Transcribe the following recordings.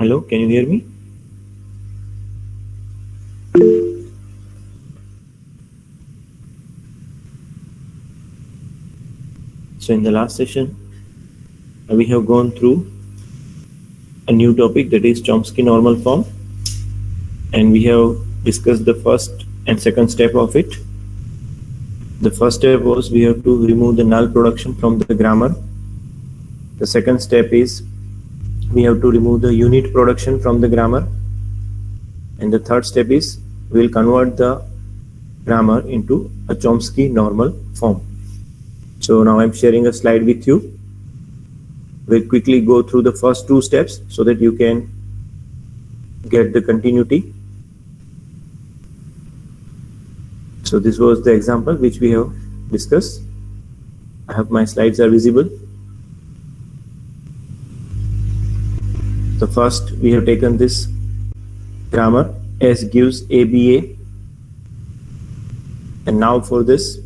Hello, can you hear me? So in the last session, we have gone through a new topic, that is Chomsky normal form, and we have discussed the first and second step of it. The first step was we have to remove the null production from the grammar. The second step is we have to remove the unit production from the grammar, and the third step is we will convert the grammar into a Chomsky normal form. So now I'm sharing a slide with you. We'll quickly go through the first two steps so that you can get the continuity. So this was the example which we have discussed. I hope my slides are visible. So first we have taken this grammar, S gives ABA, and now for this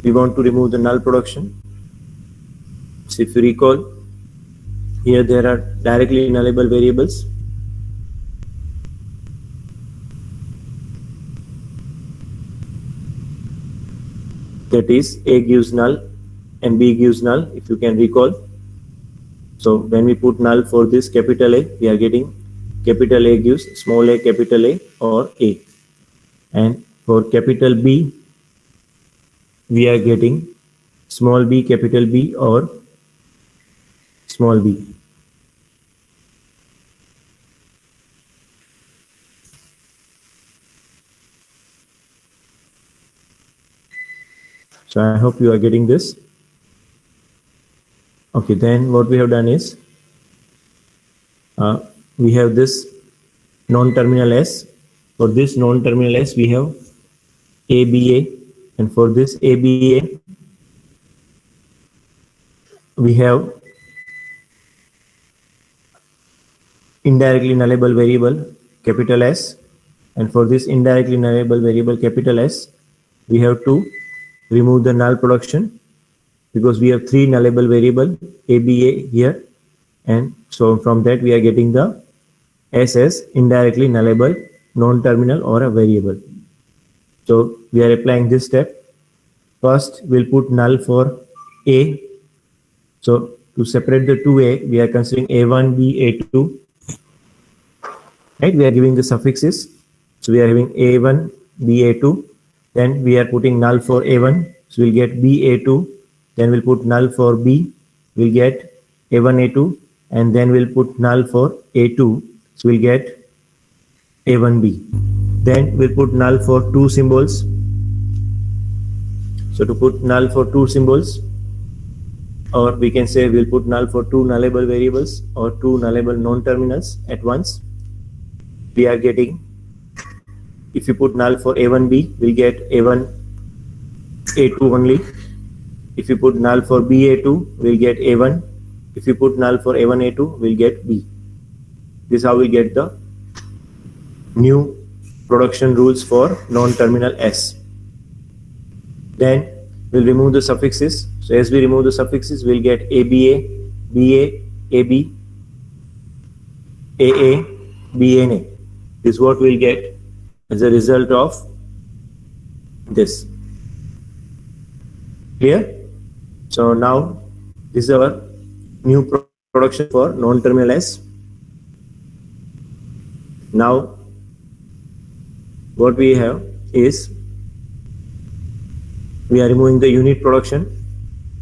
we want to remove the null production. So if you recall, here there are directly nullable variables. That is A gives null and B gives null, if you can recall. So when we put null for this capital A, we are getting capital A gives small a capital A or A. And for capital B, we are getting small b capital B or small b. So I hope you are getting this. Okay, then what we have done is we have this non-terminal S. For this non-terminal S, we have ABA, and for this ABA, we have indirectly nullable variable capital S, and for this indirectly nullable variable capital S, we have to remove the null production because we have three nullable variable ABA here, and so from that we are getting the S as indirectly nullable non-terminal or a variable. So we are applying this step. First we'll put null for A. So to separate the two A, we are considering A1, B, A2. Right? We are giving the suffixes. So we are having A1, B, A2. Then we are putting null for A1. So we'll get B, A2. Then we'll put null for B. We'll get A1, A2. And then we'll put null for A2. So we'll get A1B. Then we'll put null for two symbols. So to put null for two symbols, or we can say we'll put null for two nullable variables or two nullable non-terminals at once. We are getting, if you put null for A1B, we'll get A1, A2 only. If you put null for BA2, we'll get A1. If you put null for A1, A2, we'll get B. This is how we get the new production rules for non-terminal S. Then we'll remove the suffixes. So as we remove the suffixes, we'll get ABA, BA, AB, AA, BNA. This is what we'll get as a result of this. Clear? So now this is our new production for non-terminal S. Now what we have is we are removing the unit production.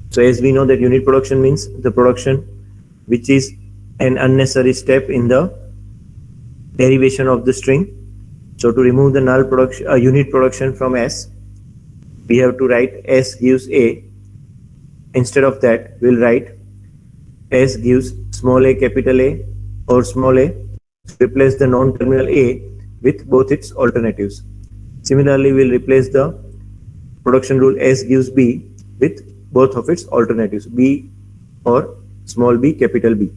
So as we know that unit production means the production which is an unnecessary step in the derivation of the string. So to remove the null production, unit production from S, we have to write S gives A. Instead of that, we'll write S gives small a capital A or small a. Replace the non-terminal A with both its alternatives. Similarly, we'll replace the production rule S gives B with both of its alternatives, B or small b capital B.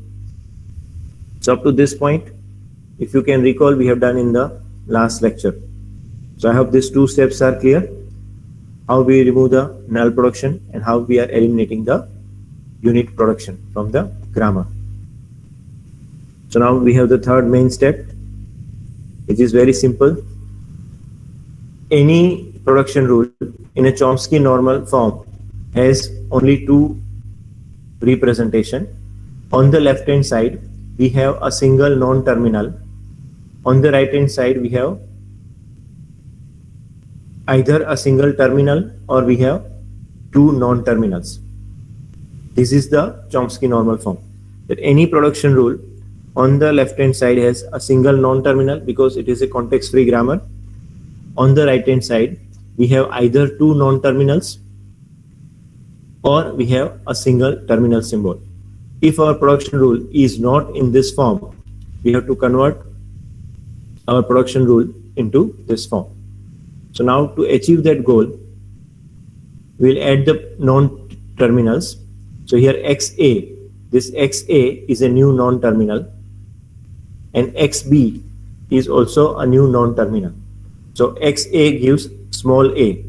So up to this point, if you can recall, we have done in the last lecture. So I hope these two steps are clear. How we remove the null production and how we are eliminating the unit production from the grammar. So now we have the third main step, which is very simple. Any production rule in a Chomsky normal form has only two representation. On the left hand side, we have a single non-terminal. On the right hand side, we have either a single terminal or we have two non-terminals. This is the Chomsky normal form. That any production rule on the left hand side has a single non-terminal because it is a context-free grammar. On the right hand side, we have either two non-terminals or we have a single terminal symbol. If our production rule is not in this form, we have to convert our production rule into this form. So now to achieve that goal, we'll add the non-terminals. So here XA, this XA is a new non-terminal, and XB is also a new non-terminal. So XA gives small a.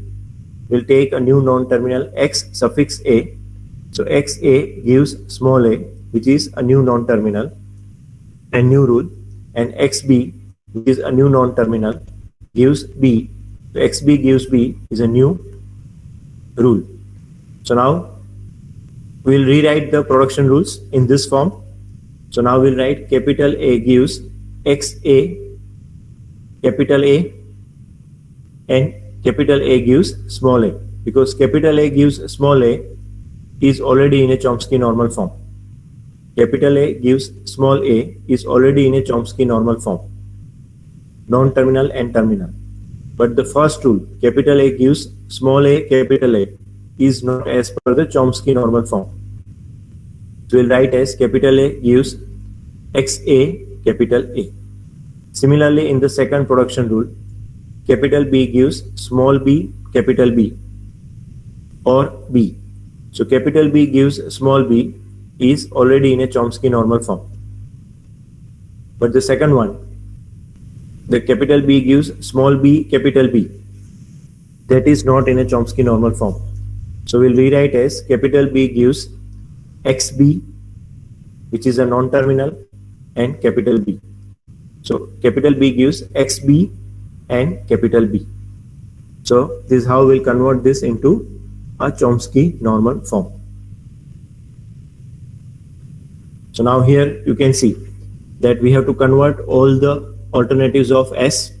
We'll take a new non-terminal X suffix A. So XA gives small a, which is a new non-terminal and new rule, and XB, which is a new non-terminal, gives B. So XB gives B is a new rule. So now we'll rewrite the production rules in this form. So now we'll write capital A gives XA, capital A, and capital A gives small a, because capital A gives small a is already in a Chomsky normal form. Capital A gives small a is already in a Chomsky normal form, non-terminal and terminal. But the first rule, capital A gives small a, capital A, is not as per the Chomsky normal form. So we'll write as capital A gives XA, capital A. Similarly, in the second production rule, capital B gives small b, capital B, or B. So capital B gives small b is already in a Chomsky normal form. But the second one, the capital B gives small b, capital B, that is not in a Chomsky normal form. So we'll rewrite as capital B gives XB, which is a non-terminal, and capital B. So capital B gives XB and capital B. So this is how we'll convert this into a Chomsky normal form. So now here you can see that we have to convert all the alternatives of S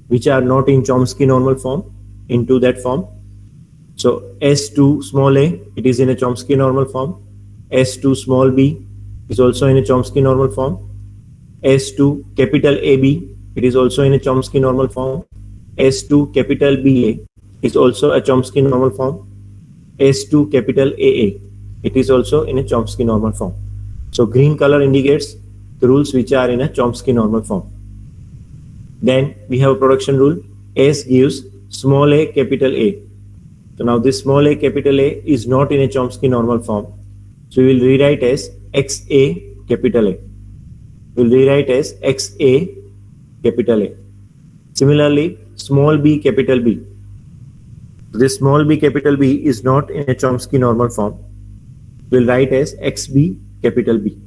which are not in Chomsky normal form into that form. So S2 small a, it is in a Chomsky normal form. S2 small b is also in a Chomsky normal form. S2 capital AB, it is also in a Chomsky normal form. S2 capital BA is also a Chomsky normal form. S2 capital AA, it is also in a Chomsky normal form. So green color indicates the rules which are in a Chomsky normal form. Then we have a production rule, S gives small a, capital A. So now this small a, capital A is not in a Chomsky normal form. So we will rewrite as XA, capital A. We will rewrite as XA, capital A. Similarly, small b, capital B. This small b, capital B is not in a Chomsky normal form. We will write as XB, capital B.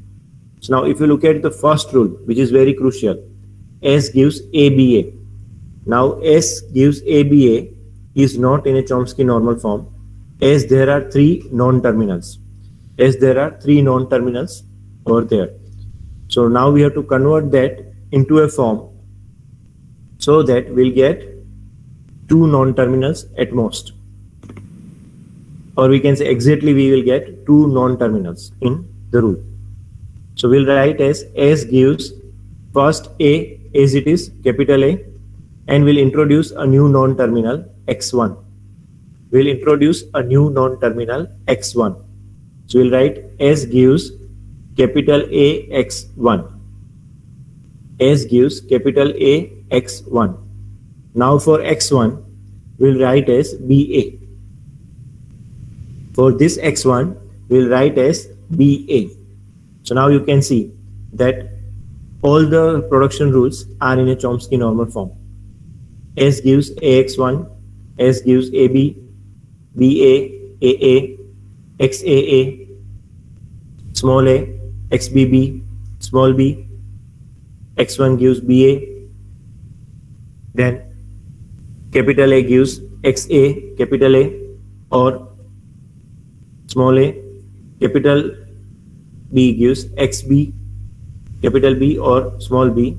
So now if you look at the first rule, which is very crucial, S gives ABA. Now S gives ABA is not in a Chomsky normal form, as there are three non-terminals. As there are three non-terminals over there. So now we have to convert that into a form so that we'll get two non-terminals at most. Or we can say exactly we will get two non-terminals in the rule. So we'll write as S gives first A as it is, capital A, and we'll introduce a new non-terminal X1. We'll introduce a new non-terminal X1. So we'll write S gives capital A X1. S gives capital A X1. Now for X1, we'll write as BA. For this X1, we'll write as BA. So now you can see that all the production rules are in a Chomsky normal form. S gives AX1, S gives AB, BA, AA, XAA, small a, XBB, small b, x1 gives ba, then capital A gives xa, capital A, or small a, capital B gives xb, capital B, or small b.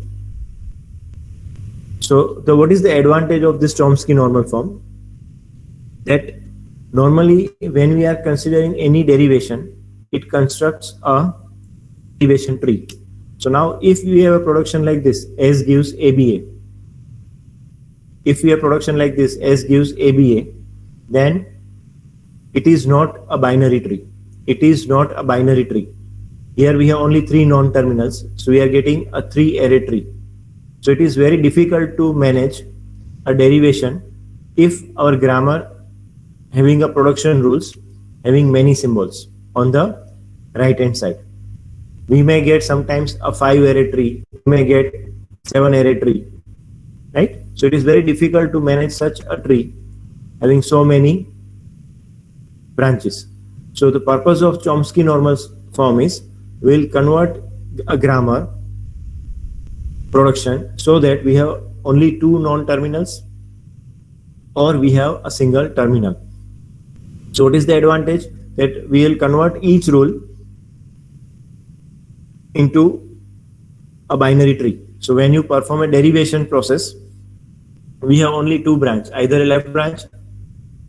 So what is the advantage of this Chomsky normal form? That normally when we are considering any derivation, it constructs a derivation tree. So now if we have a production like this, S gives ABA. If we have production like this, S gives ABA, then it is not a binary tree. It is not a binary tree. Here we have only 3 non-terminals, so we are getting a 3-array tree. So it is very difficult to manage a derivation if our grammar having a production rules having many symbols on the right hand side. We may get sometimes a 5-array tree, we may get 7-array tree, right? So it is very difficult to manage such a tree having so many branches. So the purpose of Chomsky normal form is we'll convert a grammar production so that we have only 2 non-terminals or we have a single terminal. So what is the advantage? That we will convert each rule into a binary tree. So when you perform a derivation process, we have only 2 branches, either a left branch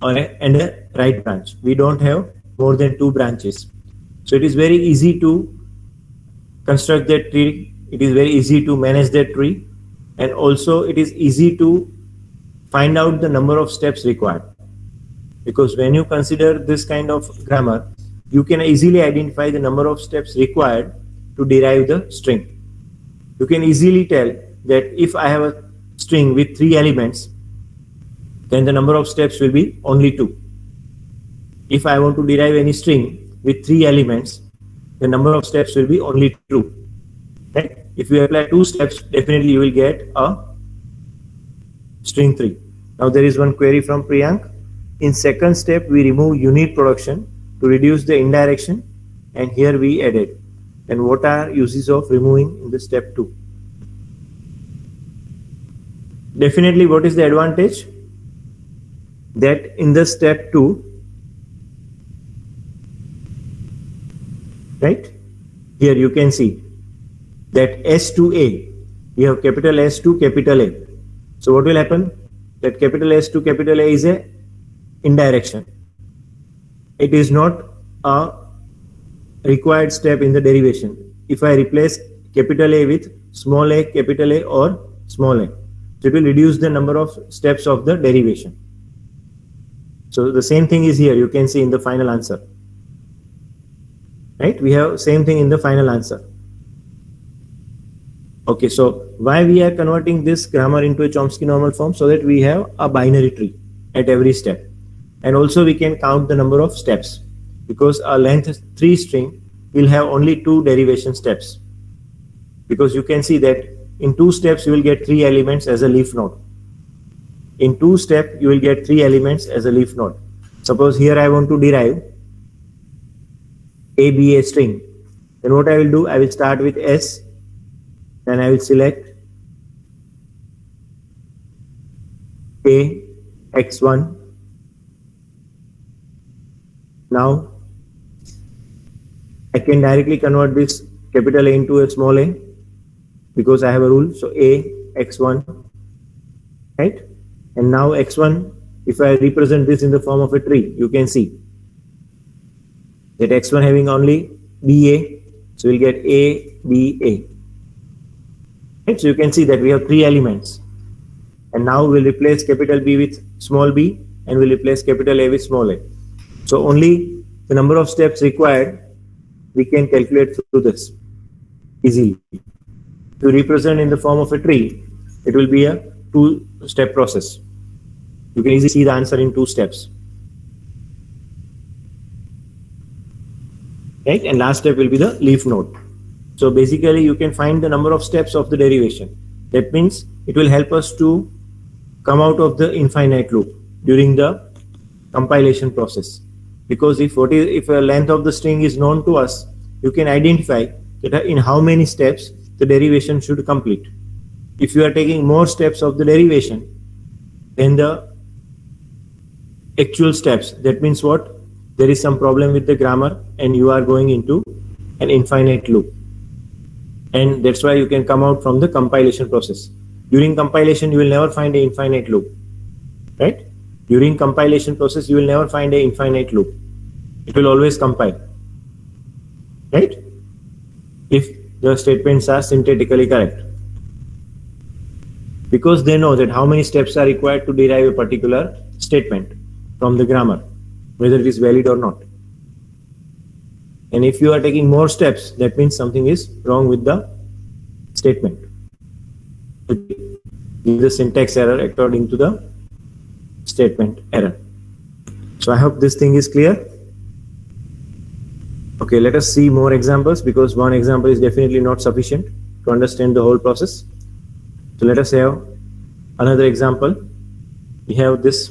and a right branch. We don't have more than 2 branches. So it is very easy to construct that tree. It is very easy to manage that tree, and also it is easy to find out the number of steps required. Because when you consider this kind of grammar, you can easily identify the number of steps required to derive the string. You can easily tell that if I have a string with 3 elements, then the number of steps will be only 2. If I want to derive any string with 3 elements, the number of steps will be only 2. Right? If you apply 2 steps, definitely you will get a string 3. Now there is one query from Priyank. In second step, we remove unit production to reduce the indirection, and here we added. And what are uses of removing in the step 2? Definitely, what is the advantage? That in the step 2, right? Here you can see that S2A, we have capital S to capital A. So what will happen? That capital S to capital A is a indirection. It is not a required step in the derivation. If I replace capital A with small a, capital A, or small a, so it will reduce the number of steps of the derivation. So the same thing is here, you can see in the final answer. Right? We have same thing in the final answer. Okay, so why we are converting this grammar into a Chomsky normal form? So that we have a binary tree at every step. And also we can count the number of steps, because a length 3 string will have only 2 derivation steps. Because you can see that in 2 steps you will get 3 elements as a leaf node. In 2 steps you will get 3 elements as a leaf node. Suppose here I want to derive ABA string. Then what I will do? I will start with S. Then I will select A, X1. Now I can directly convert this capital A into a small a because I have a rule. So A, X1, right? And now X1, if I represent this in the form of a tree, you can see that X1 having only BA, so we'll get A, B, A. Right? So you can see that we have 3 elements. And now we'll replace capital B with small b, and we'll replace capital A with small a. So only the number of steps required we can calculate through this easily. To represent in the form of a tree, it will be a 2-step process. You can easily see the answer in 2 steps. Right? And last step will be the leaf node. So basically you can find the number of steps of the derivation. That means it will help us to come out of the infinite loop during the compilation process. Because if a length of the string is known to us, you can identify that in how many steps the derivation should complete. If you are taking more steps of the derivation than the actual steps, that means what? There is some problem with the grammar and you are going into an infinite loop. And that's why you can come out from the compilation process. During compilation, you will never find an infinite loop, right? During compilation process, you will never find an infinite loop. It will always compile, right? If the statements are syntactically correct. Because they know that how many steps are required to derive a particular statement from the grammar, whether it is valid or not. And if you are taking more steps, that means something is wrong with the statement. Give the syntax error according to the statement error. So I hope this thing is clear. Okay, let us see more examples, because one example is definitely not sufficient to understand the whole process. So let us have another example. We have this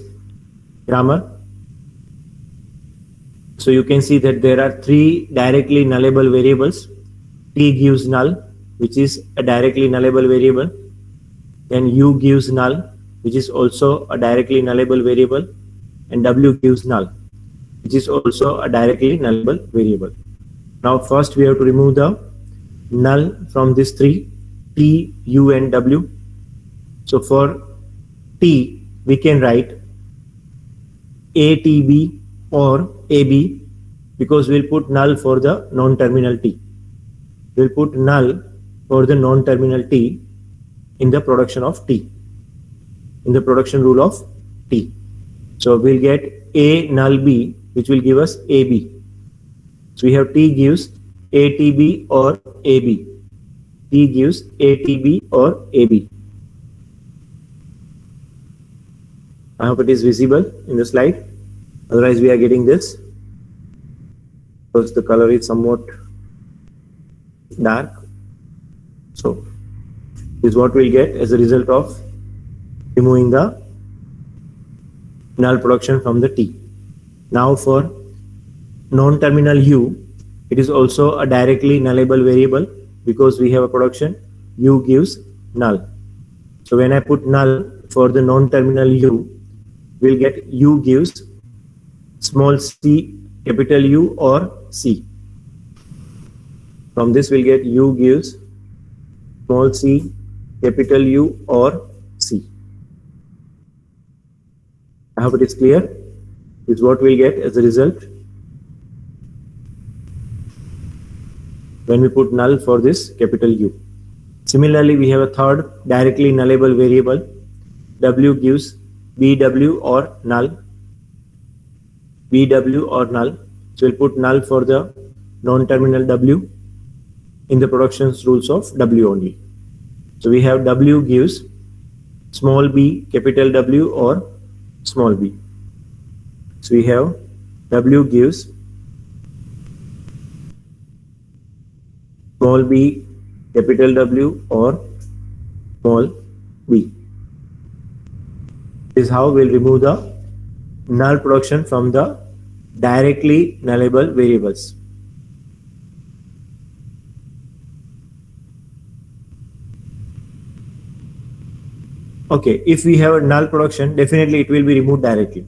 grammar. So you can see that there are three directly nullable variables. T gives null, which is a directly nullable variable. Then U gives null, which is also a directly nullable variable. And W gives null, which is also a directly nullable variable. Now first we have to remove the null from these three, T, U and W. So for T, we can write ATB or AB, because we'll put null for the non-terminal T. We'll put null for the non-terminal T in the production of T, in the production rule of T. So we'll get A null B, which will give us AB. So we have T gives ATB or AB. T gives ATB or AB. I hope it is visible in the slide. Otherwise we are getting this, because the color is somewhat dark. So this is what we'll get as a result of removing the null production from the T. Now for non-terminal U, it is also a directly nullable variable, because we have a production U gives null. So when I put null for the non-terminal U, we'll get U gives small c, capital U or C. From this we'll get U gives small c, capital U or C. I hope it is clear. This is what we'll get as a result when we put null for this capital U. Similarly, we have a third directly nullable variable. W gives BW or null. BW or null. So we'll put null for the non-terminal W in the productions rules of W only. So we have W gives small b, capital W or small b. So we have W gives small b, capital W or small b. This is how we'll remove the null production from the directly nullable variables. Okay, if we have a null production, definitely it will be removed directly.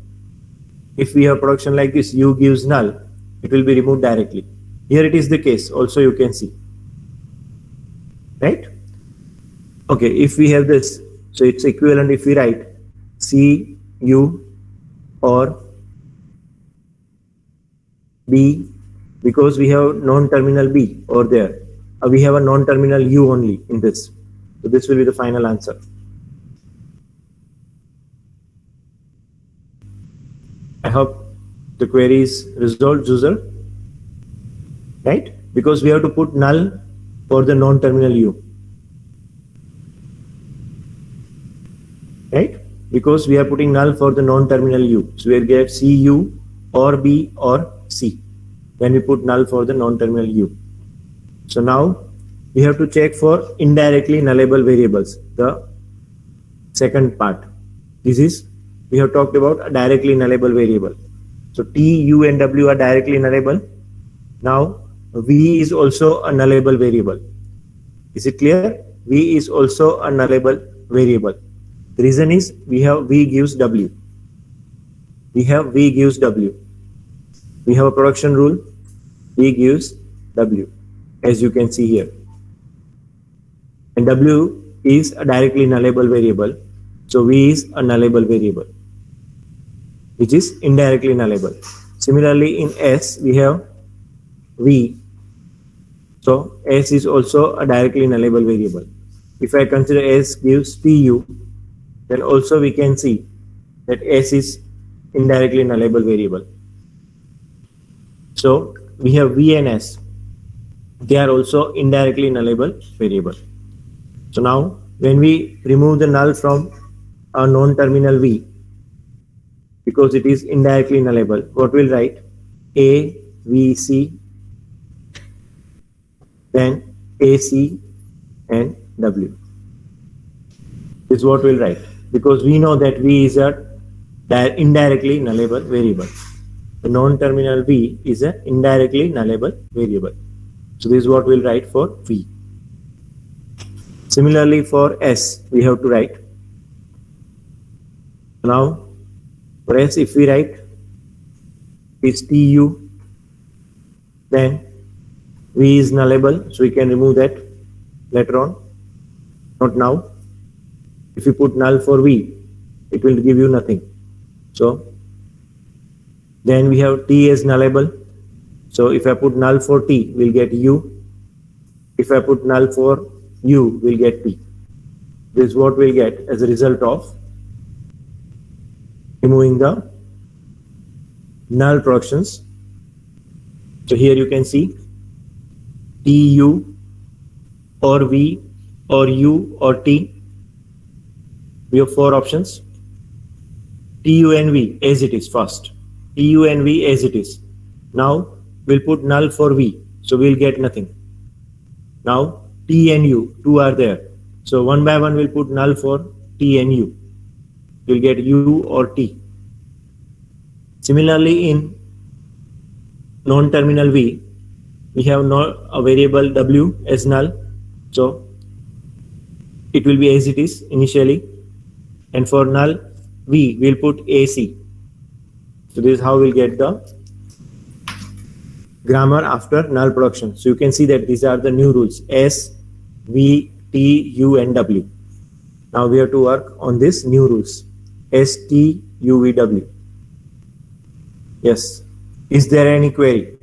If we have production like this, U gives null, it will be removed directly. Here it is the case, also you can see. Right? Okay, if we have this, so it's equivalent if we write C, U or B, because we have non-terminal B over there. We have a non-terminal U only in this. So this will be the final answer. I hope the query is resolved, user. Right? Because we have to put null for the non-terminal U. Right? Because we are putting null for the non-terminal U. So we'll get CU or B or C when we put null for the non-terminal U. So now we have to check for indirectly nullable variables, the second part. This is, we have talked about a directly nullable variable. So T, U and W are directly nullable. Now V is also a nullable variable. Is it clear? V is also a nullable variable. The reason is we have V gives W. We have V gives W. We have a production rule. V gives W, as you can see here. And W is a directly nullable variable. So V is a nullable variable, which is indirectly nullable. Similarly, in S, we have V. So S is also a directly nullable variable. If I consider S gives TU, then also we can see that S is indirectly nullable variable. So we have V and S. They are also indirectly nullable variable. So now when we remove the null from a non-terminal V, because it is indirectly nullable, what we'll write? A, V, C, then AC and W. This is what we'll write, because we know that V is a indirectly nullable variable. The non-terminal V is an indirectly nullable variable. So this is what we'll write for V. Similarly for S, we have to write. Now for S, if we write is TU, then V is nullable, so we can remove that later on, not now. If you put null for V, it will give you nothing. So then we have T as nullable. So if I put null for T, we'll get U. If I put null for U, we'll get T. This is what we'll get as a result of removing the null productions. So here you can see TU or V or U or T. We have 4 options. TU and V as it is first. TU and V as it is. Now we'll put null for V, so we'll get nothing. Now T and U, 2 are there. So one by one we'll put null for T and U. We'll get U or T. Similarly in non-terminal V, we have a variable W as null. So it will be as it is initially. And for null V, we'll put AC. So this is how we'll get the grammar after null production. So you can see that these are the new rules: S, V, T, U and W. Now we have to work on these new rules: S, T, U, V, W. Yes. Is there any query?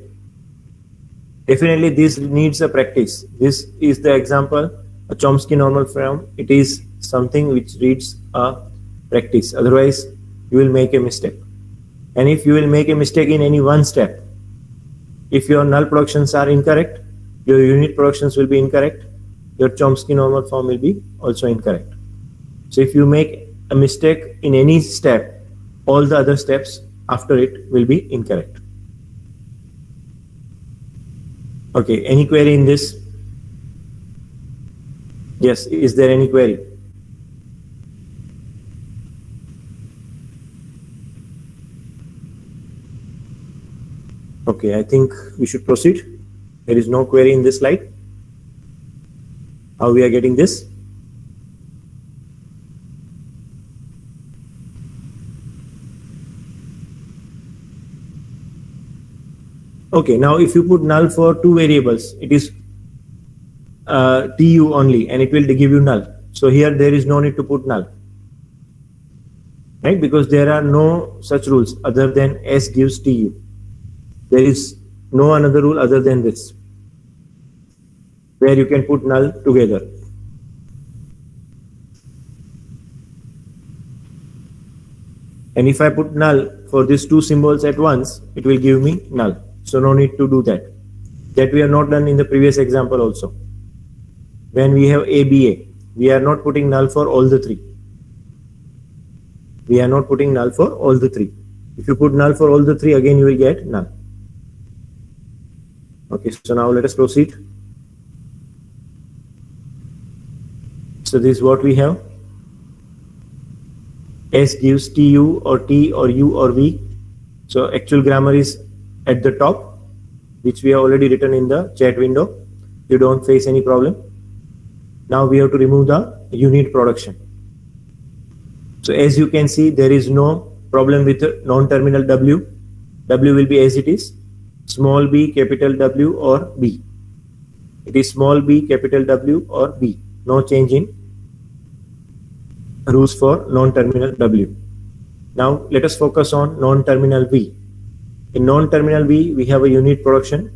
Definitely this needs a practice. This is the example, a Chomsky normal form. It is something which needs a practice. Otherwise, you will make a mistake. And if you will make a mistake in any one step, if your null productions are incorrect, your unit productions will be incorrect, your Chomsky normal form will be also incorrect. So if you make a mistake in any step, all the other steps after it will be incorrect. Okay, any query in this? Yes, is there any query? Okay, I think we should proceed. There is no query in this slide. How we are getting this? Okay, now if you put null for 2 variables, it is TU only, and it will give you null. So here there is no need to put null, right? Because there are no such rules other than S gives TU. There is no another rule other than this, where you can put null together. And if I put null for these 2 symbols at once, it will give me null. So no need to do that. That we have not done in the previous example also. When we have ABA, we are not putting null for all the 3. We are not putting null for all the 3. If you put null for all the 3, again you will get null. Okay, so now let us proceed. So this is what we have. S gives TU or T or U or V. So actual grammar is at the top. which we have already written in the chat window. You don't face any problem. Now we have to remove the unit production. So as you can see, there is no problem with non-terminal W. W will be as it is, small b, capital W or B. It is small b, capital W or B. No change in rules for non-terminal W. Now let us focus on non-terminal V. In non-terminal V, we have a unit production.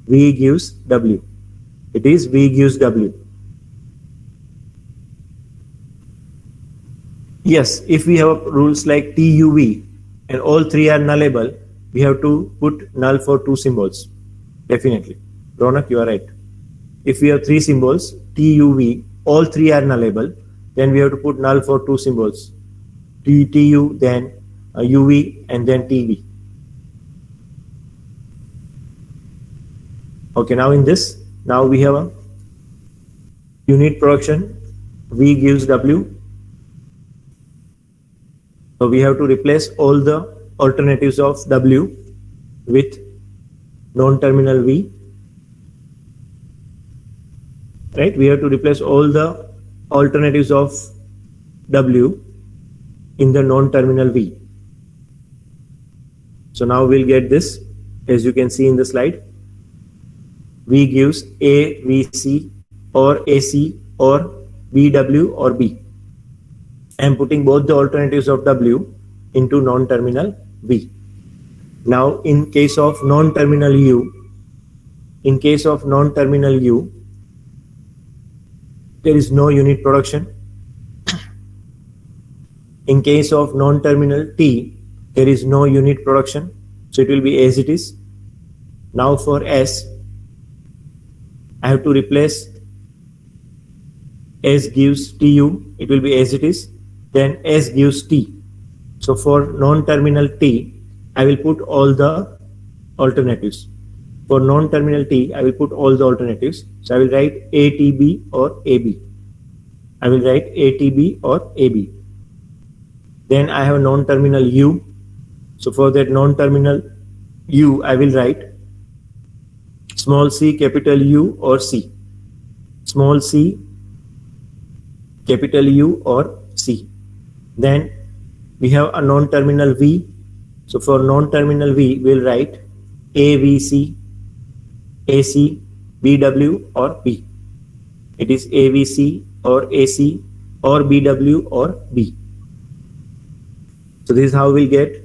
V gives W. It is V gives W. Yes, if we have rules like TUV and all three are nullable, we have to put null for two symbols. Definitely. Ronak, you are right. If we have three symbols, TUV, all three are nullable, then we have to put null for two symbols. TU, then UV, and then TV. Okay, now in this, now we have a unit production. V gives W. So we have to replace all the alternatives of W with non-terminal V. Right? We have to replace all the alternatives of W in the non-terminal V. So now we'll get this, as you can see in the slide. V gives A, VC or AC or BW or B. I am putting both the alternatives of W into non-terminal V. Now in case of non-terminal U, there is no unit production. In case of non-terminal T, there is no unit production, so it will be as it is. Now for S, I have to replace S gives TU, it will be as it is. Then S gives T. So for non-terminal T, I will put all the alternatives. For non-terminal T, I will put all the alternatives. So I will write ATB or AB. I will write ATB or AB. Then I have non-terminal U. So for that non-terminal U, I will write small c, capital U or C. Small c, capital U or C. Then we have a non-terminal V. So for non-terminal V, we'll write AVC, AC, BW or B. It is AVC or AC or BW or B. So this is how we'll get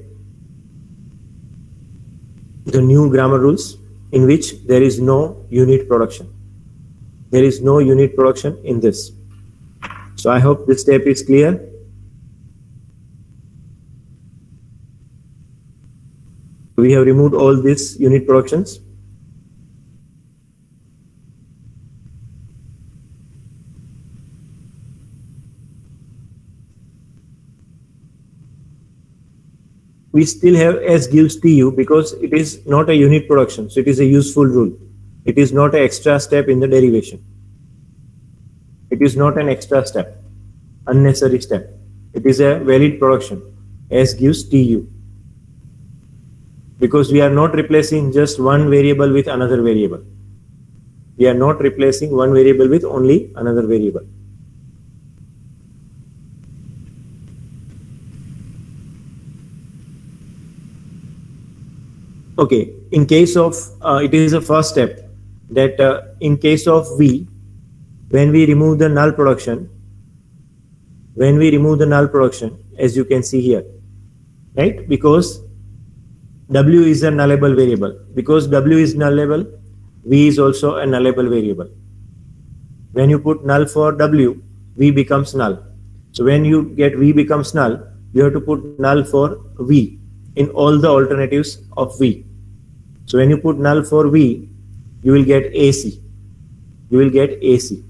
the new grammar rules in which there is no unit production. There is no unit production in this. So I hope this step is clear. We have removed all these unit productions. We still have S gives TU because it is not a unit production, so it is a useful rule. It is not an extra step in the derivation. It is not an extra step, unnecessary step. It is a valid production. S gives TU. Because we are not replacing just one variable with another variable. We are not replacing one variable with only another variable. Okay, in case of, it is a first step that in case of V, when we remove the null production, as you can see here, right? Because W is a nullable variable. Because W is nullable, V is also a nullable variable. When you put null for W, V becomes null. So when you get V becomes null, you have to put null for V in all the alternatives of V. So when you put null for V, you will get AC. You will get AC.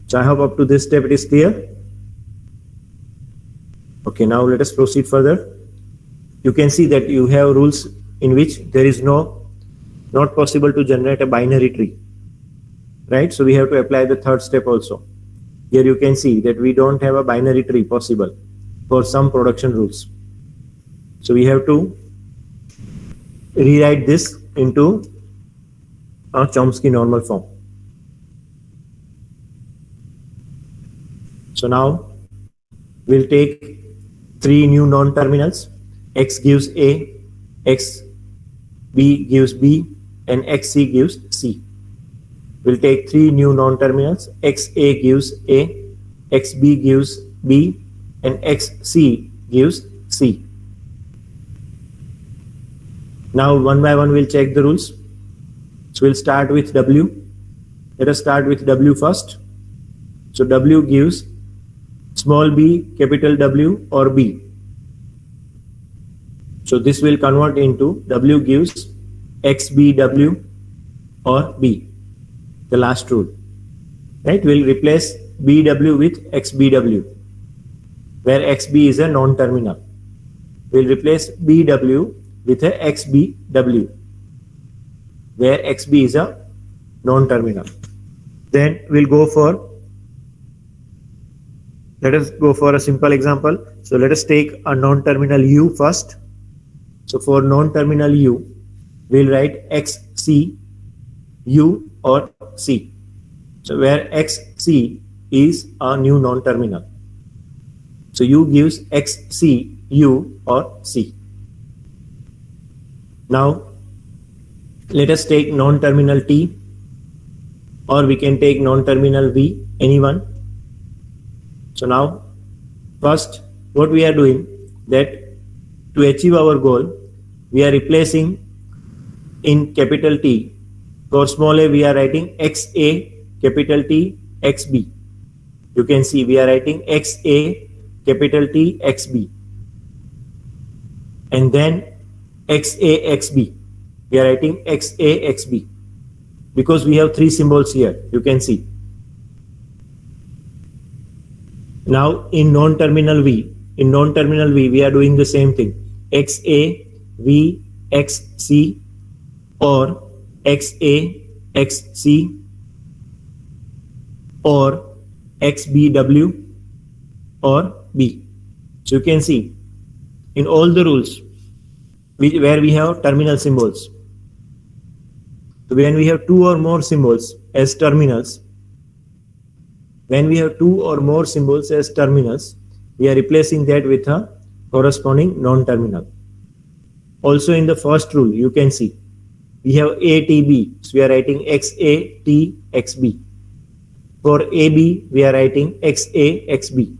So I hope up to this step it is clear. Okay, now let us proceed further. You can see that you have rules in which there is not possible to generate a binary tree, right? So we have to apply the third step also. Here you can see that we don't have a binary tree possible for some production rules. So we have to rewrite this into a Chomsky normal form. So now we'll take three new non-terminals. X gives A, X B gives B, and XC gives C. We'll take three new non-terminals. XA gives A, XB gives B, and XC gives C. Now one by one we'll check the rules. So we'll start with W. Let us start with W first. So W gives small b, capital W, or B. So this will convert into W gives XBW or B, the last rule. Right? We'll replace BW with XBW, where XB is a non-terminal. We'll replace BW with a XBW, where XB is a non-terminal. Then we'll go for, let us go for a simple example. So let us take a non-terminal U first. So for non-terminal U, we'll write XC, U or C. So where XC is a new non-terminal. So U gives XC, U or C. Now let us take non-terminal T, or we can take non-terminal V, anyone. So now first what we are doing, that to achieve our goal, we are replacing in capital T. For small a, we are writing XA, capital T, XB. You can see we are writing XA, capital T, XB. And then XA, XB. We are writing XA, XB. Because we have three symbols here, you can see. Now in non-terminal V, we are doing the same thing. XA, V, XC, or XA, XC, or XBW or B. So you can see in all the rules where we have terminal symbols. So when we have two or more symbols as terminals, we are replacing that with a corresponding non-terminal. Also in the first rule, you can see we have ATB, so we are writing XATXB. For AB, we are writing XAXB.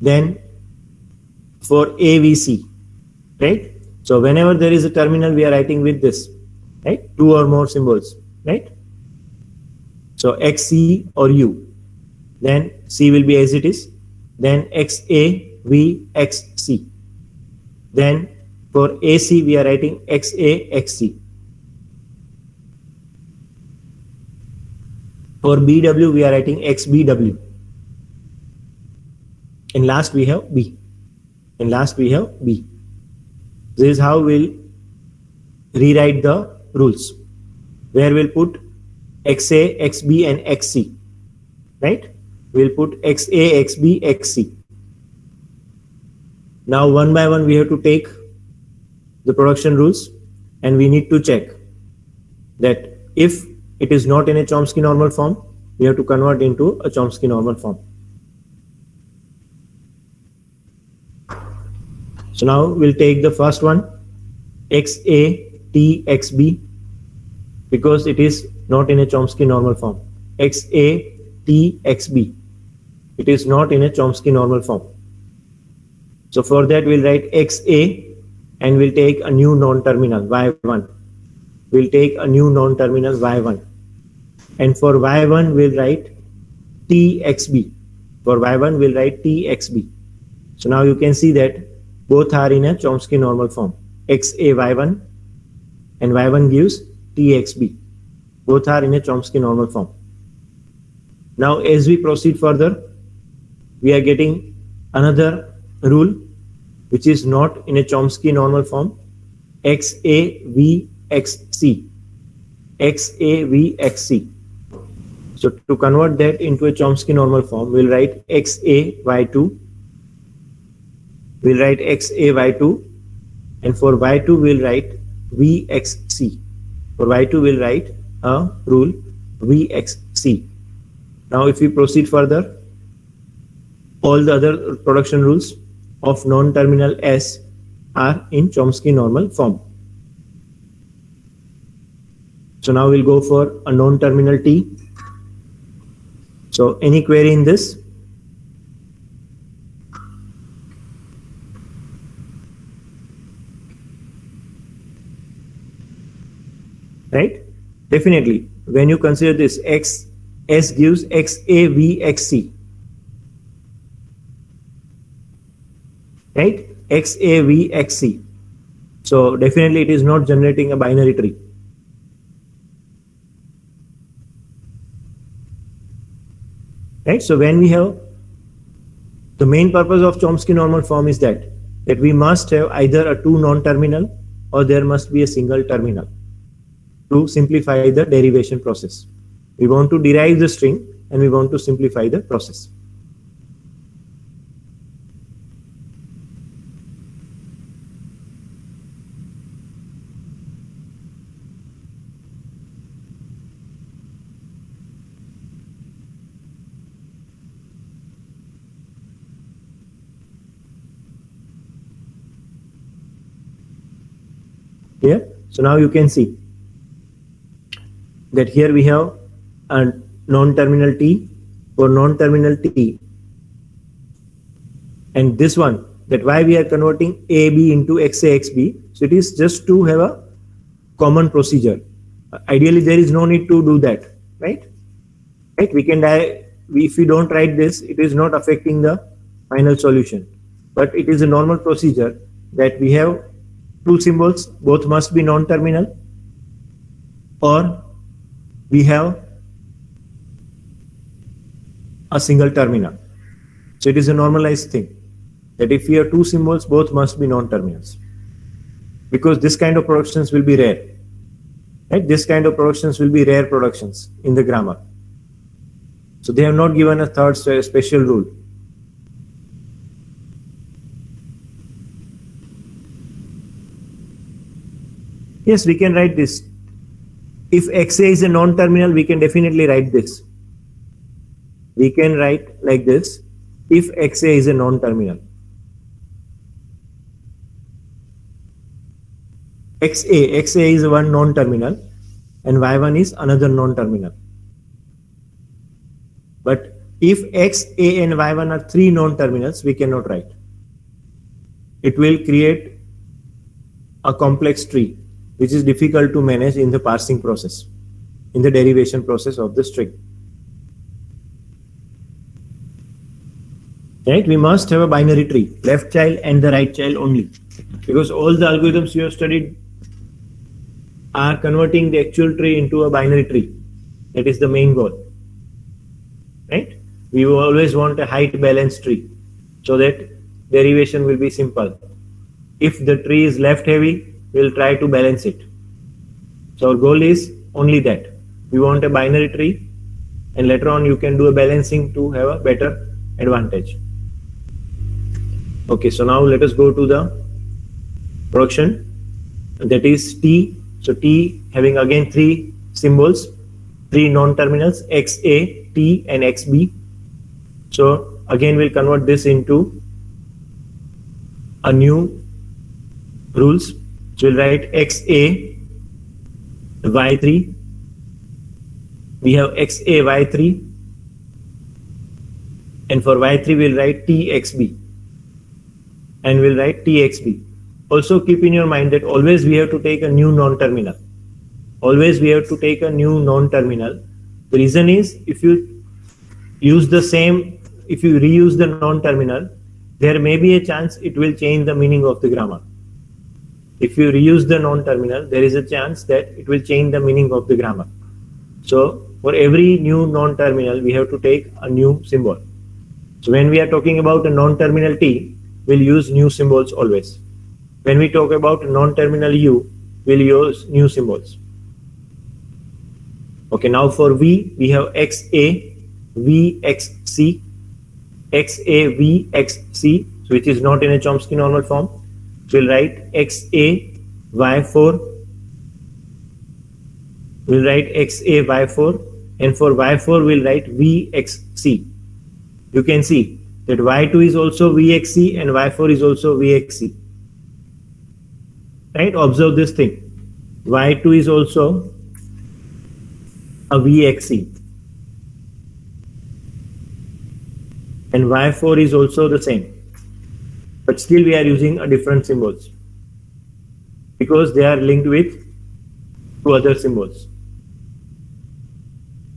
Then for AVC, right? So whenever there is a terminal, we are writing with this, right? Two or more symbols, right? So XC or U. Then C will be as it is. Then XAVXC. Then for AC, we are writing XAXC. For BW, we are writing XBW. And last we have B. This is how we'll rewrite the rules, where we'll put XA, XB and XC, right? We'll put XA, XB, XC. Now one by one we have to take the production rules, and we need to check that if it is not in a Chomsky normal form, we have to convert into a Chomsky normal form. So now we'll take the first one, XATXB, because it is not in a Chomsky normal form. XATXB, it is not in a Chomsky normal form. So for that we'll write XA, and we'll take a new non-terminal Y1. We'll take a new non-terminal Y1. And for Y1 we'll write TXB. For Y1 we'll write TXB. So now you can see that both are in a Chomsky normal form. XA Y1 and Y1 gives TXB. Both are in a Chomsky normal form. Now as we proceed further, we are getting another rule which is not in a Chomsky normal form. XAVXC. XAVXC. So to convert that into a Chomsky normal form, we'll write XAY2. We'll write XAY2 and for y2 we'll write vxc. For y2 we'll write a rule vxc. Now if we proceed further, all the other production rules of non-terminal S are in Chomsky normal form. So now we'll go for a non-terminal T. So any query in this? Right? Definitely. When you consider this, S gives XAVXC. Right? XAVXC. So definitely it is not generating a binary tree. Right? So when we have, the main purpose of Chomsky normal form is that we must have either a two non-terminal or there must be a single terminal to simplify the derivation process. We want to derive the string and we want to simplify the process. Here, so now you can see that here we have a non-terminal T. For non-terminal T, and this one, that why we are converting AB into XAXB. So it is just to have a common procedure. Ideally there is no need to do that, right? Right? We can if we don't write this, it is not affecting the final solution, but it is a normal procedure that we have two symbols, both must be non-terminal, or we have a single terminal. So it is a normalized thing that if we have two symbols, both must be non-terminals, because this kind of productions will be rare. Right? This kind of productions will be rare productions in the grammar. So they have not given a third special rule. Yes, we can write this. If XA is a non-terminal, we can definitely write this. We can write like this, if XA is a non-terminal. XA is one non-terminal and Y1 is another non-terminal. But if XA and Y1 are three non-terminals, we cannot write. It will create a complex tree, which is difficult to manage in the parsing process, in the derivation process of the string. Right? We must have a binary tree, left child and the right child only, because all the algorithms you have studied are converting the actual tree into a binary tree. That is the main goal. Right? We always want a height balanced tree so that derivation will be simple. If the tree is left heavy, we'll try to balance it. So our goal is only that. We want a binary tree, and later on you can do a balancing to have a better advantage. Okay, so now let us go to the production, that is T. So T having again three symbols, three non-terminals, XA, T and XB. So again we'll convert this into a new rules. So we'll write XA Y3. We have XA Y3, and for Y3 we'll write TXB, and we'll write TXB. Also keep in your mind that always we have to take a new non-terminal. Always we have to take a new non-terminal. The reason is, if you use the same, if you reuse the non-terminal, there may be a chance it will change the meaning of the grammar. If you reuse the non-terminal, there is a chance that it will change the meaning of the grammar. So for every new non-terminal, we have to take a new symbol. So when we are talking about a non-terminal T, we'll use new symbols always. When we talk about non-terminal U, we'll use new symbols. Okay, now for V, we have XA, VXC, XA, VXC, which is not in a Chomsky normal form. we'll write XA Y4. We'll write XA Y4, and for Y4 we'll write VXC. You can see that Y2 is also VXC and Y4 is also VXC. Right? Observe this thing. Y2 is also a VXC and Y4 is also the same, but still we are using a different symbols because they are linked with two other symbols,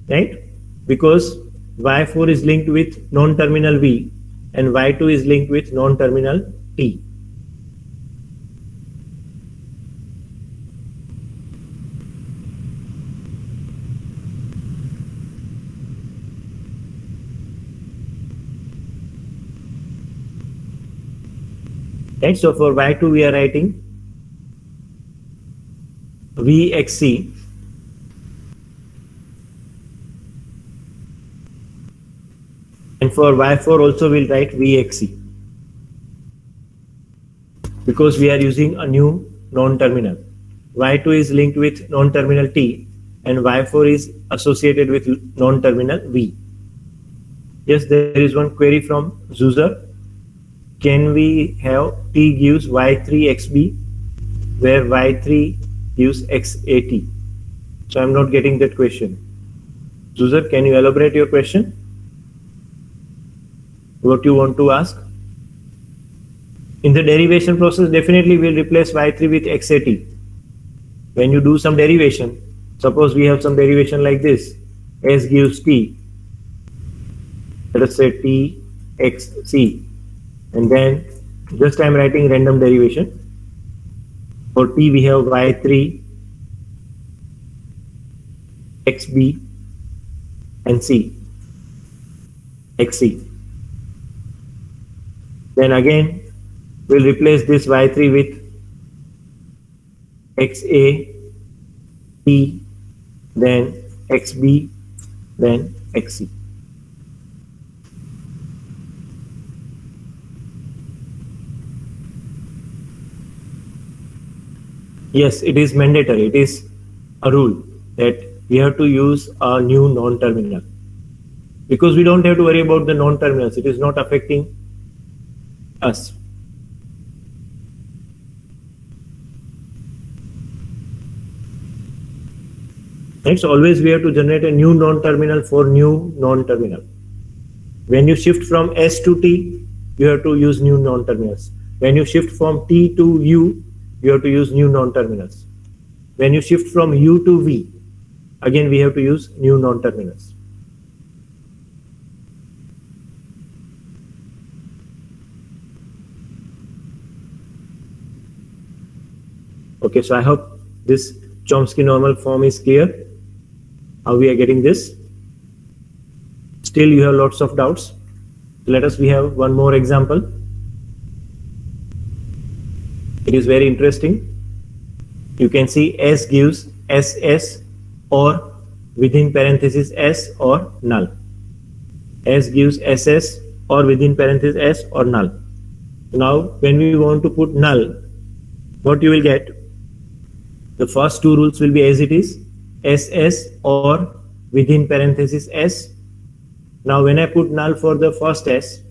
right? Because Y4 is linked with non-terminal V and Y2 is linked with non-terminal T. Right, so for Y2 we are writing VXC and for Y4 also we'll write VXC because we are using a new non-terminal. Y2 is linked with non-terminal T and Y4 is associated with non-terminal V. Yes, there is one query from user. Can we have T gives Y3XB where Y3 gives XAT? So I'm not getting that question. User, can you elaborate your question? What you want to ask? In the derivation process, definitely we'll replace Y3 with XAT. When you do some derivation, suppose we have some derivation like this, S gives T, let us say T XC, and then just I'm writing random derivation. For T we have Y3 XB and C XC. Then again we'll replace this Y3 with XA T, then XB, then XC. Yes, it is mandatory. It is a rule that we have to use a new non-terminal because we don't have to worry about the non-terminals. It is not affecting us. Right, so always we have to generate a new non-terminal for new non-terminal. When you shift from S to T, you have to use new non-terminals. When you shift from T to U, you have to use new non-terminals. When you shift from U to V, again we have to use new non-terminals. Okay, so I hope this Chomsky normal form is clear. How we are getting this? Still you have lots of doubts. We have one more example. It is very interesting. You can see S gives SS or within parenthesis S or null. S gives SS or within parenthesis S or null. Now when we want to put null, what you will get? The first two rules will be as it is, SS or within parenthesis S. Now when I put null for the first S,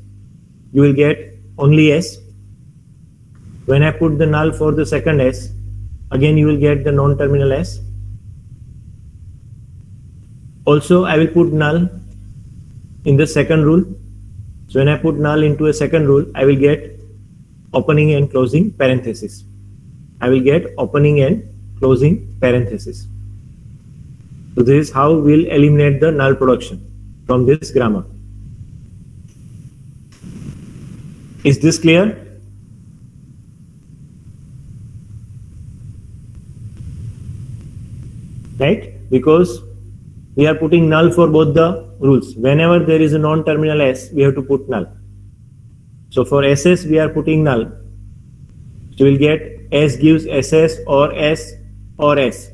you will get only S. When I put the null for the second S, again you will get the non-terminal S. Also I will put null in the second rule. So when I put null into a second rule, I will get opening and closing parenthesis. I will get opening and closing parenthesis. So this is how we'll eliminate the null production from this grammar. Is this clear? Right? Because we are putting null for both the rules. Whenever there is a non-terminal S, we have to put null. So for SS, we are putting null. So we'll get S gives SS or S or S.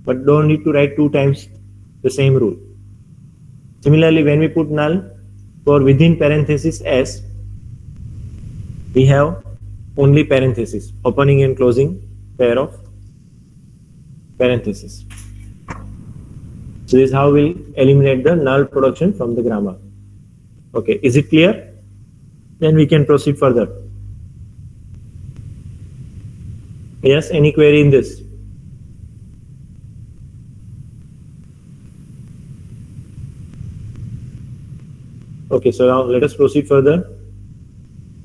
But don't need to write two times the same rule. Similarly, when we put null for within parenthesis S, we have only parentheses, opening and closing pair of parentheses. So this is how we'll eliminate the null production from the grammar. Okay, is it clear? Then we can proceed further. Yes, any query in this? Okay, so now let us proceed further.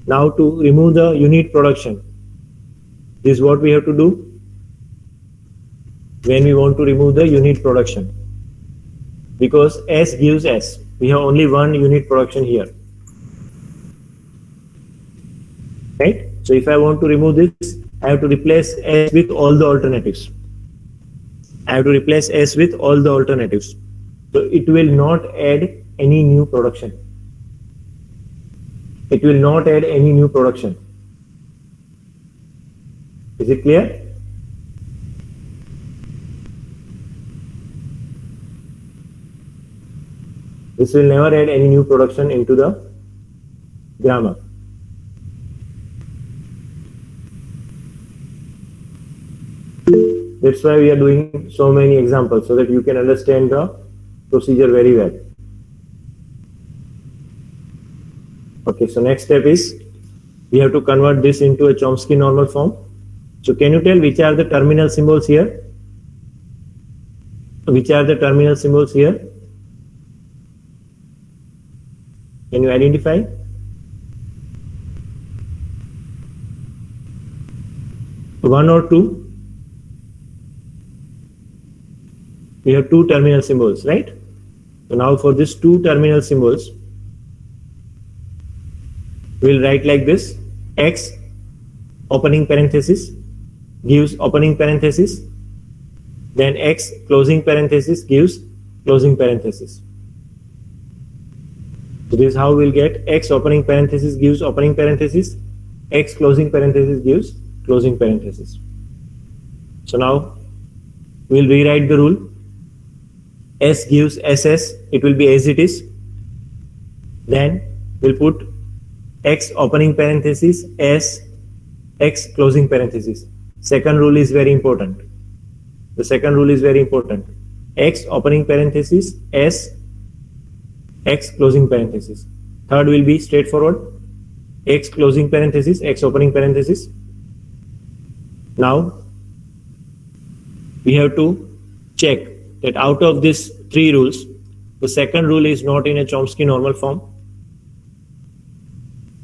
Now to remove the unit production, this is what we have to do when we want to remove the unit production. Because S gives S, we have only one unit production here. Right? So if I want to remove this, I have to replace S with all the alternatives. I have to replace S with all the alternatives. So it will not add any new production. It will not add any new production. Is it clear? This will never add any new production into the grammar. That's why we are doing so many examples, so that you can understand the procedure very well. Okay, so next step is we have to convert this into a Chomsky normal form. So can you tell which are the terminal symbols here? Which are the terminal symbols here? Can you identify? One or two? We have two terminal symbols, right? So now for these two terminal symbols, we'll write like this: X opening parenthesis gives opening parenthesis, then X closing parenthesis gives closing parenthesis. So this is how we'll get X opening parenthesis gives opening parenthesis, X closing parenthesis gives closing parenthesis. So now we'll rewrite the rule. S gives SS, it will be as it is. Then we'll put X opening parenthesis S, X closing parenthesis. Second rule is very important. The second rule is very important. X opening parenthesis S, X closing parenthesis. Third will be straightforward. X closing parenthesis, X opening parenthesis. Now we have to check that out of these three rules, the second rule is not in a Chomsky normal form.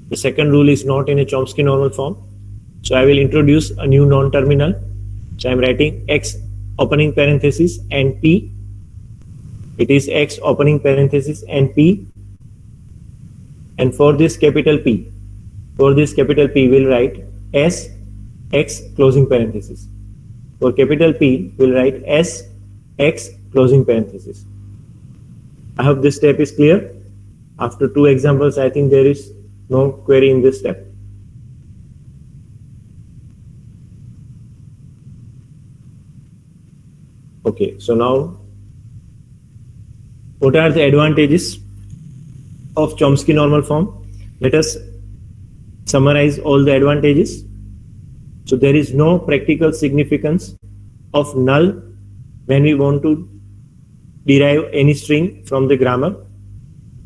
The second rule is not in a Chomsky normal form. So I will introduce a new non-terminal. So I am writing X opening parenthesis and P. It is X opening parenthesis and P. And for this capital P, we'll write S, X closing parenthesis. For capital P, we'll write S, X closing parenthesis. I hope this step is clear. After two examples, I think there is no query in this step. Okay, so now what are the advantages of Chomsky normal form? Let us summarize all the advantages. So there is no practical significance of null when we want to derive any string from the grammar.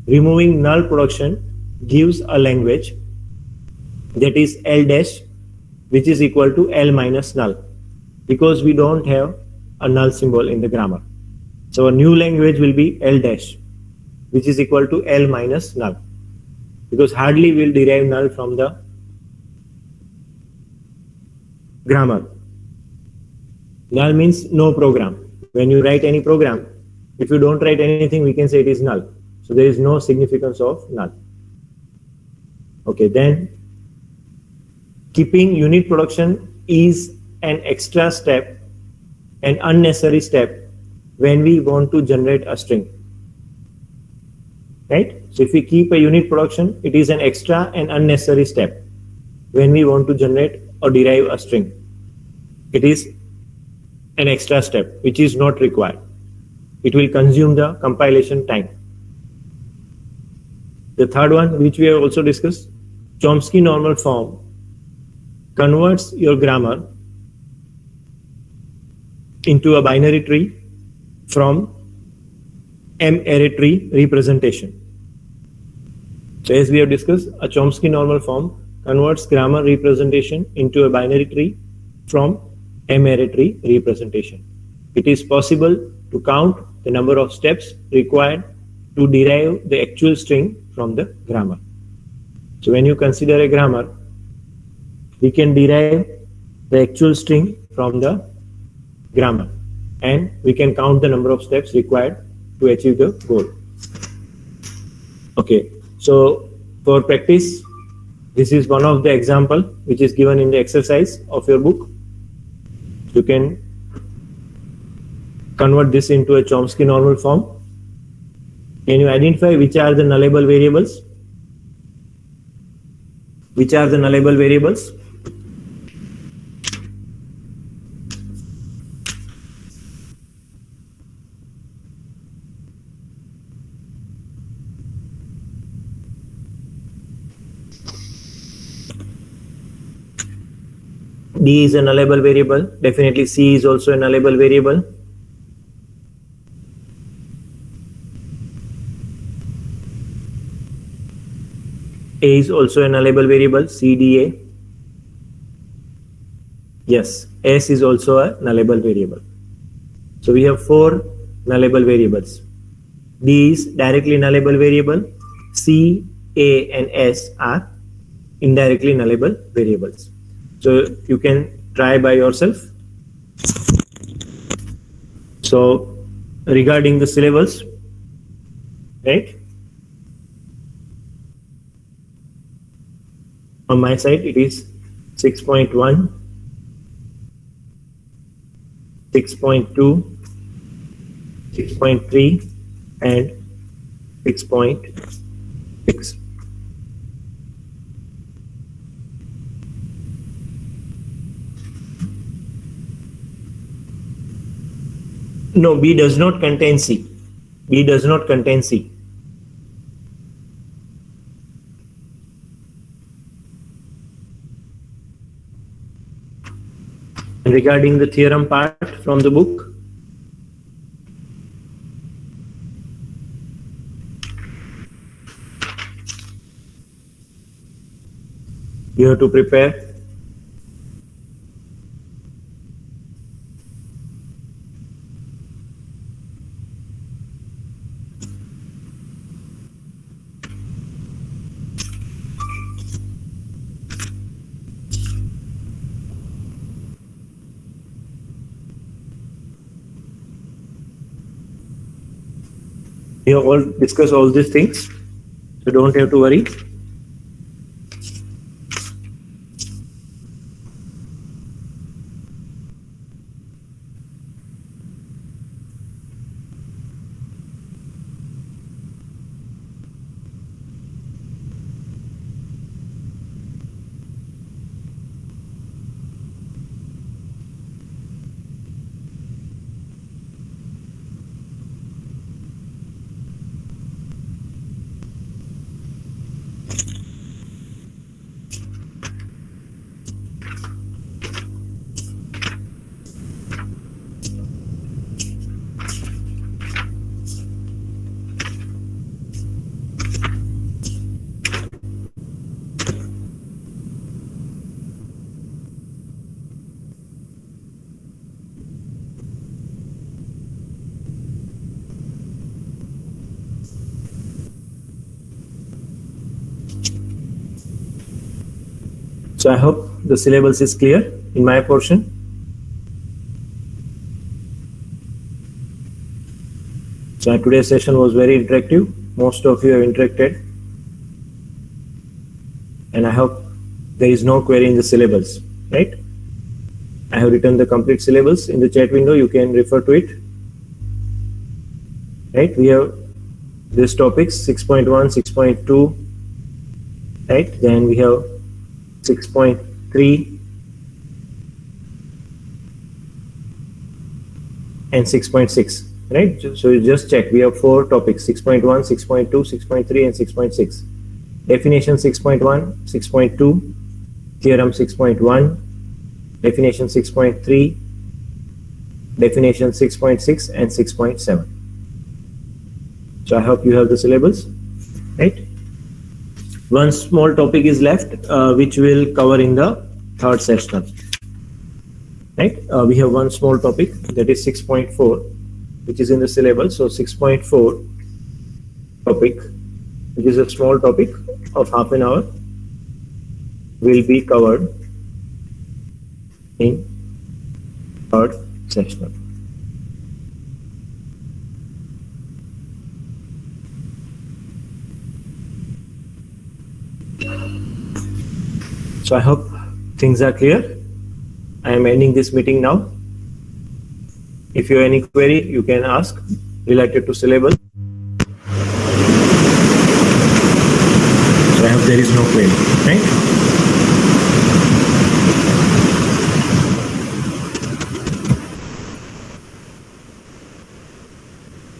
Removing null production gives a language that is L dash, which is equal to L minus null, because we don't have a null symbol in the grammar. So a new language will be L dash, which is equal to L minus null, because hardly we'll derive null from the grammar. Null means no program. When you write any program, if you don't write anything, we can say it is null. So there is no significance of null. Okay, then keeping unit production is an extra step, an unnecessary step when we want to generate a string. Right? So if we keep a unit production, it is an extra and unnecessary step when we want to generate or derive a string. It is an extra step which is not required. It will consume the compilation time. The third one, which we have also discussed, Chomsky normal form converts your grammar into a binary tree from M-array tree representation. So as we have discussed, a Chomsky normal form converts grammar representation into a binary tree from M-array tree representation. It is possible to count the number of steps required to derive the actual string from the grammar. So when you consider a grammar, we can derive the actual string from the grammar, and we can count the number of steps required to achieve the goal. Okay, so for practice, this is one of the example which is given in the exercise of your book. You can convert this into a Chomsky normal form. Can you identify which are the nullable variables? Which are the nullable variables? D is a nullable variable. Definitely C is also a nullable variable. A is also a nullable variable. C, D, A. Yes, S is also a nullable variable. So we have 4 nullable variables. D is directly nullable variable. C, A, and S are indirectly nullable variables. So you can try by yourself. So regarding the syllables, right? On my side, it is 6.1, 6.2, 6.3, and 6.6. No, B does not contain C. B does not contain C. And regarding the theorem part from the book, you have to prepare we have all discussed all these things, so don't have to worry. So I hope the syllabus is clear in my portion. So today's session was very interactive. Most of you have interacted. And I hope there is no query in the syllabus, right? I have written the complete syllabus in the chat window. You can refer to it. Right? We have these topics 6.1, 6.2, right? Then we have 6.3 and 6.6, right? So you just check. We have 4 topics: 6.1, 6.2, 6.3, and 6.6. Definition 6.1, 6.2, theorem 6.1, definition 6.3, definition 6.6 and 6.7. So I hope you have the syllabus, right? One small topic is left, which we'll cover in the third session, right? We have one small topic, that is 6.4, which is in the syllabus. So 6.4 topic, which is a small topic of half an hour, will be covered in third session. So I hope things are clear. I am ending this meeting now. If you have any query, you can ask related to syllabus.